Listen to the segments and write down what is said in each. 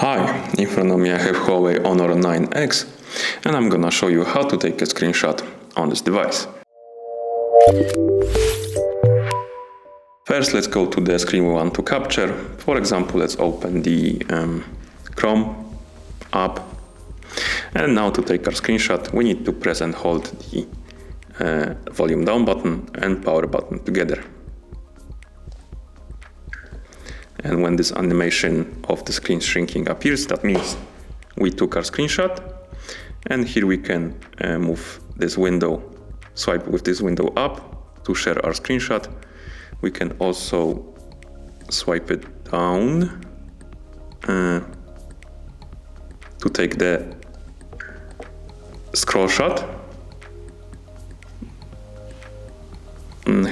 Hi, in front of me I have Huawei HONOR 9X and I'm gonna show you how to take a screenshot on this device. First, let's go to the screen we want to capture. For example, let's open the Chrome app. And now to take our screenshot, we need to press and hold the volume down button and power button together. And when this animation of the screen shrinking appears, that means we took our screenshot. And here we can move this window, swipe with this window up to share our screenshot. We can also swipe it down to take the scroll shot.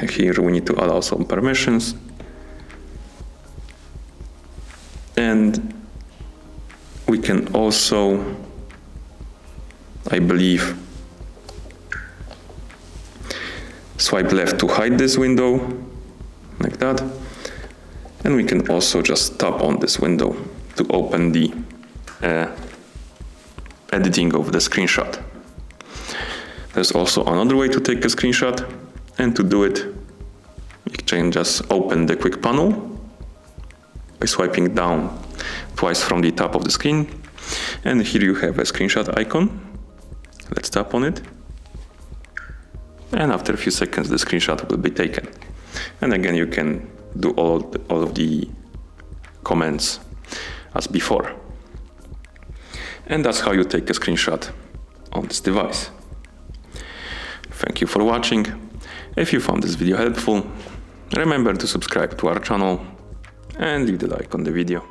Here we need to allow some permissions. And we can also, I believe, swipe left to hide this window, like that. And we can also just tap on this window to open the editing of the screenshot. There's also another way to take a screenshot, and to do it, you can just open the quick panel by swiping down twice from the top of the screen. And here you have a screenshot icon. Let's tap on it. And after a few seconds, the screenshot will be taken. And again, you can do all of the comments as before. And that's how you take a screenshot on this device. Thank you for watching. If you found this video helpful, remember to subscribe to our channel and leave the like on the video.